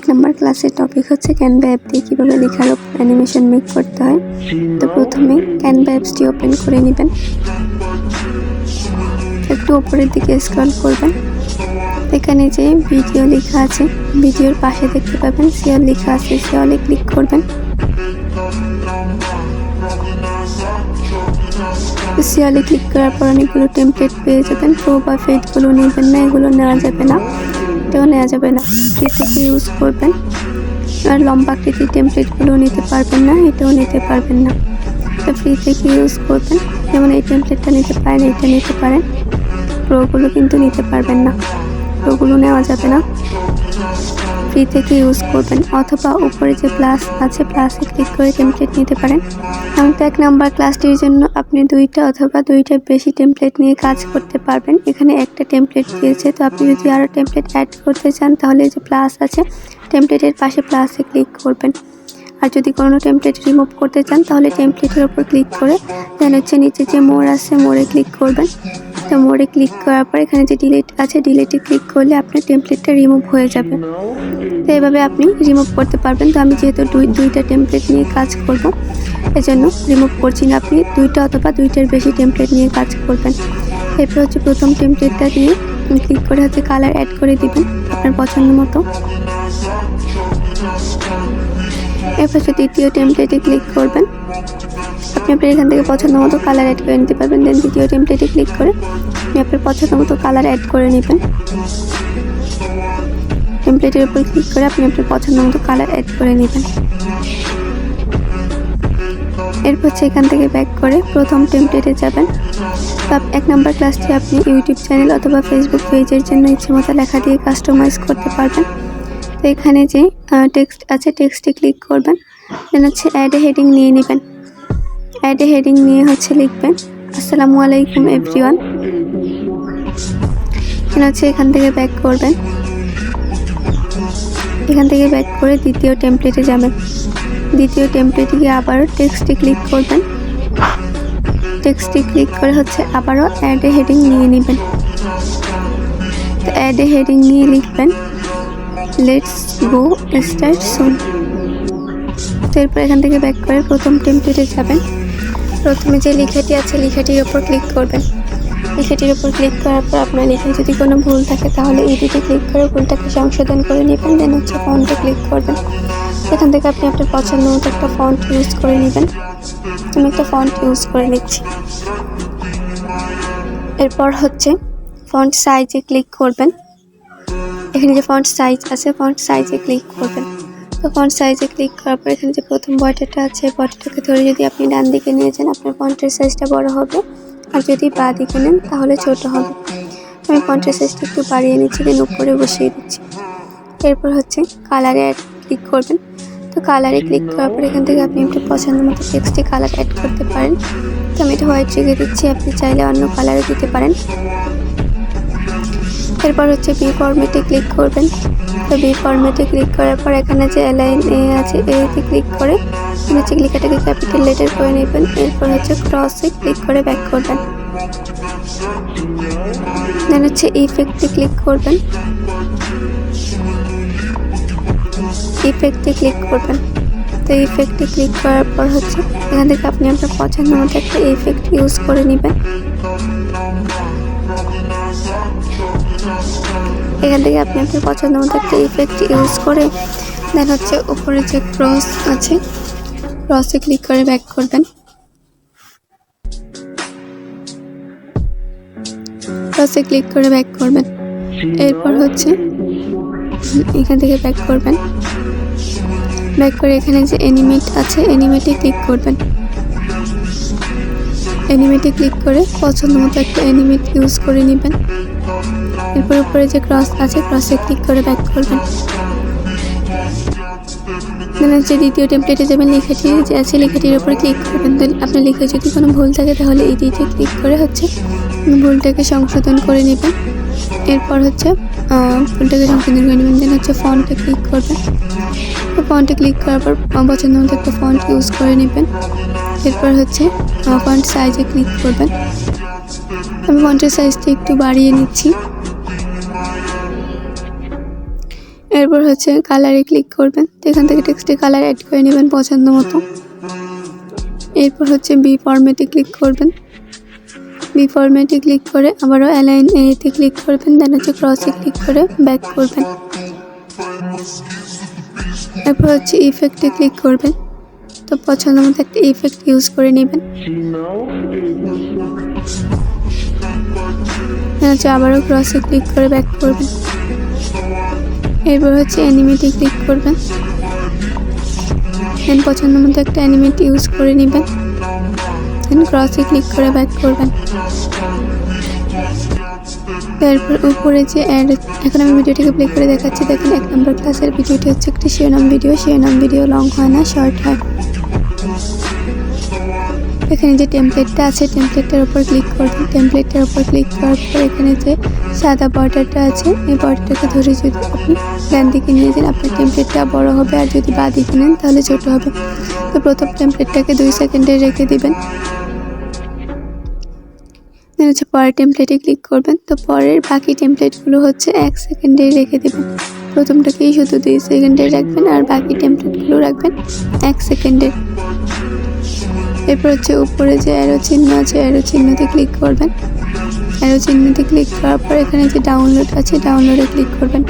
নম্বর ক্লাসের টপিক হচ্ছে Canva app দিয়ে কীভাবে লেখার অ্যানিমেশন মেক করতে হয়। তো প্রথমে ক্যানভা অ্যাপসটি ওপেন করে নেবেন, একটু উপরের দিকে স্ক্রল করবেন, এখানে যে ভিডিও লেখা আছে ভিডিওর পাশে দেখতে পাবেন শেয়ার লেখা আছে, শেয়ারে ক্লিক করবেন। শেয়ারে ক্লিক করার পর অনেকগুলো টেমপ্লেট পেয়ে যাবেন। প্রো বা ফেডগুলো নেবেন না, এগুলো নেওয়া যাবে না, এটাও নেওয়া যাবে না, ফ্রি থেকে ইউজ করবেন। আর লম্বা আকৃতির টেমপ্লেটগুলো নিতে পারবেন না, এটাও নিতে পারবেন না, তো ফ্রি থেকে ইউজ করবেন। যেমন এই টেমপ্লেটটা নিতে পারেন, এটা নিতে পারেন, প্রোগুলো কিন্তু নিতে পারবেন না, প্রোগুলো নেওয়া যাবে না, ফ্রি থেকে ইউজ করবেন। অথবা উপরে যে প্লাস আছে প্লাসে ক্লিক করে টেমপ্লেট নিতে পারেন। আমি তো 1 নম্বর ক্লাসটির জন্য আপনি 2টা অথবা 2টার বেশি টেমপ্লেট নিয়ে কাজ করতে পারবেন। এখানে একটা টেমপ্লেট দিয়েছে, তো আপনি যদি আরও টেমপ্লেট অ্যাড করতে চান তাহলে যে প্লাস আছে টেমপ্লেটের পাশে প্লাসে ক্লিক করবেন। আর যদি কোনো টেমপ্লেট রিমুভ করতে চান তাহলে টেমপ্লেটের উপর ক্লিক করে দেন হচ্ছে নিচে যে মোর আছে মোরে ক্লিক করবেন। তো মোরে ক্লিক করার পর এখানে যে ডিলিট আছে ডিলিটে ক্লিক করলে আপনার টেমপ্লেটটা রিমুভ হয়ে যাবে। তো এভাবে আপনি রিমুভ করতে পারবেন। তো আমি যেহেতু 2টা টেমপ্লেট নিয়ে কাজ করব এজন্য রিমুভ করছি না, আপনি 2টা অথবা 2টার বেশি টেমপ্লেট নিয়ে কাজ করবেন। এরপর হচ্ছে প্রথম টেমপ্লেটটা দিয়ে ক্লিক করে হচ্ছে কালার অ্যাড করে দিবেন আপনার পছন্দ মতো। এরপর হচ্ছে দ্বিতীয় টেমপ্লেটে ক্লিক করবেন, আপনি আপনার এখান থেকে পছন্দ মতো কালার অ্যাড করে নিতে পারবেন। দেন দ্বিতীয় টেমপ্লেটে ক্লিক করে আপনি আপনার পছন্দ মতো কালার অ্যাড করে নেবেন। টেমপ্লেটের উপর ক্লিক করে আপনি আপনার পছন্দ মতো কালার অ্যাড করে নেবেন। এরপর হচ্ছে এখান থেকে ব্যাক করে প্রথম টেমপ্লেটে যাবেন। 1 নম্বর ক্লাসটি আপনি ইউটিউব চ্যানেল অথবা ফেসবুক পেজের জন্য ইচ্ছে মতো লেখা দিয়ে কাস্টমাইজ করতে পারবেন। তো এখানে যে টেক্সট আছে টেক্সটে ক্লিক করবেন, দেন হচ্ছে অ্যাড এ হেডিং নিয়ে নেবেন। অ্যাড এ হেডিং নিয়ে হচ্ছে লিখবেন আসসালামু আলাইকুম এভরিওয়ান। এখান থেকে ব্যাক করবেন, এখান থেকে ব্যাক করে দ্বিতীয় টেমপ্লেটে যাবেন। দ্বিতীয় টেমপ্লেটে গিয়ে আবারও টেক্সটে ক্লিক করবেন, টেক্সটে ক্লিক করে হচ্ছে আবারও অ্যাড এ হেডিং নিয়ে নেবেন। তো অ্যাড এ হেডিং নিয়ে লিখবেন লেটস গো স্টার্ট সুন। তো এরপর এখান থেকে ব্যাক করে প্রথম টেমপ্লেটে যাবেন। প্রথমে যে লেখাটি আছে লেখাটির ওপর ক্লিক করবেন। লেখাটির ওপর ক্লিক করার পর আপনার লেখায় যদি কোনো ভুল থাকে তাহলে এডিটে ক্লিক করে ভুলটাকে সংশোধন করে নেবেন। দেন হচ্ছে ফন্টে ক্লিক করবেন। এখান থেকে আপনি আপনার পছন্দ মতো একটা ফন্ট ইউজ করে নেবেন। আমি একটা ফন্ট ইউজ করে নিচ্ছি। এরপর হচ্ছে ফন্ট সাইজে ক্লিক করবেন। এখানে যে ফন্ট সাইজ আছে ফন্ট সাইজে ক্লিক করবেন। তো ফন্ট সাইজে ক্লিক করার পর এখানে যে প্রথম বর্ডারটা আছে বর্ডারটাকে ধরে যদি আপনি ডান দিকে নিয়ে যান আপনার ফন্টের সাইজটা বড় হবে, আর যদি বাঁ দিকে নেন তাহলে ছোট হবে। আমি ফন্টের সাইজটা একটু বাড়িয়ে নিচ্ছি, দেন উপরে বসিয়ে দিচ্ছি। এরপর হচ্ছে কালারে ক্লিক করবেন। তো কালারে ক্লিক করার পর এখান থেকে আপনি আপনার পছন্দ মতো টেক্সটে কালার অ্যাড করতে পারেন। তো আমি এটা হোয়াইট রেখে দিচ্ছি, আপনি চাইলে অন্য কালারও দিতে পারেন। এরপর হচ্ছে বি ফরম্যাটে ক্লিক করবেন। তো বি ফরম্যাটে ক্লিক করার পর এখানে যে অ্যালাইন এ আছে এতে ক্লিক করে হচ্ছে লেখাটাকে ক্যাপিটাল লেটার করে নেবেন। এরপর হচ্ছে ক্রসে ক্লিক করে ব্যাক করবেন। দেন হচ্ছে ইফেক্টে ক্লিক করবেন, ইফেক্টে ক্লিক করবেন। তো ইফেক্টে ক্লিক করার পর হচ্ছে এখান থেকে আপনি আপনার পছন্দ মতো একটা ইফেক্ট ইউজ করে নেবেন। এখান থেকে আপনি আপনার পছন্দ মতো একটা ইফেক্ট ইউজ করে দেন হচ্ছে উপরে যে ক্রস আছে ক্রসে ক্লিক করে ব্যাক করবেন। ক্রসে ক্লিক করে ব্যাক করবেন। এরপর হচ্ছে এখান থেকে ব্যাক করবেন। ব্যাক করে এখানে যে অ্যানিমেট আছে অ্যানিমেটে ক্লিক করবেন। অ্যানিমেটে ক্লিক করে পছন্দ মতো একটা অ্যানিমেট ইউজ করে নেবেন। এরপর উপরে যে ক্রস আছে ক্রসে ক্লিক করে ব্যাক করবেন। দেন হচ্ছে দ্বিতীয় টেমপ্লেটে যাবেন, লেখাটি যে আছে লেখাটির উপর ক্লিক করবেন। দেন আপনার লেখায় যদি কোনো ভুল থাকে তাহলে এডিটে ক্লিক করে হচ্ছে ভুলটাকে সংশোধন করে নেবেন। এরপর হচ্ছে ভুলটাকে সংশোধন করে নেবেন। দেন হচ্ছে ফন্টে ক্লিক করবেন। তো ফন্টে ক্লিক করার পর পছন্দ মতো একটা ফন্ট ইউজ করে নেবেন। এরপর হচ্ছে ফন্ট সাইজে ক্লিক করবেন। আমি ফন্টের সাইজটা একটু বাড়িয়ে নিচ্ছি। এরপর হচ্ছে কালারে ক্লিক করবেন, তো এখান থেকে টেক্সটে কালার অ্যাড করে নেবেন পছন্দ মতো। এরপর হচ্ছে বি ফরম্যাটে ক্লিক করবেন, বি ফরম্যাটে ক্লিক করে আবারও অ্যালাইন এতে ক্লিক করবেন, দেন হচ্ছে ক্রসে ক্লিক করে ব্যাক করবেন। এরপর হচ্ছে ইফেক্টে ক্লিক করবেন, তো পছন্দ মতো একটা ইফেক্ট ইউজ করে নেবেন। হচ্ছে আবারও ক্রসে ক্লিক করে ব্যাক করবেন। এরপর হচ্ছে অ্যানিমেটে ক্লিক করবেন, দেন পছন্দ মতো একটা অ্যানিমেট ইউজ করে নেবেন, দেন ক্রসে ক্লিক করে ব্যাক করবেন। তারপর উপরে যে অ্যাড, এখন আমি ভিডিওটিকে প্লে করে দেখাচ্ছি। দেখেন 1 নম্বর ক্লাসের ভিডিওটি হচ্ছে একটি শিরোনাম ভিডিও লং হয় না, শর্ট হয়। এখানে যে টেমপ্লেটটা আছে টেমপ্লেটটার উপর ক্লিক করবেন, টেমপ্লেটটার উপর ক্লিক করার পর এখানে যে সাদা বর্ডারটা আছে এই বর্ডারটাকে ধরে যদি আপনি ডান দিকে নিয়ে যান আপনার টেমপ্লেটটা বড় হবে, আর যদি বাঁ দিকে নেন তাহলে ছোট হবে। তো প্রথম টেমপ্লেটটাকে 2 সেকেন্ডে রেখে দিবেন, হচ্ছে পরের টেমপ্লেটে ক্লিক করবেন। তো পরের বাকি টেমপ্লেটগুলো হচ্ছে 1 সেকেন্ডে রেখে দেবেন। প্রথমটাকেই শুধু 2 সেকেন্ডে রাখবেন আর বাকি টেমপ্লেটগুলো রাখবেন 1 সেকেন্ডে। এরপর হচ্ছে উপরে যে অ্যারো চিহ্ন আছে অ্যারো চিহ্নতে ক্লিক করবেন, অ্যারো চিহ্নতে ক্লিক করার পর এখানে যে ডাউনলোড আছে ডাউনলোডে ক্লিক করবেন।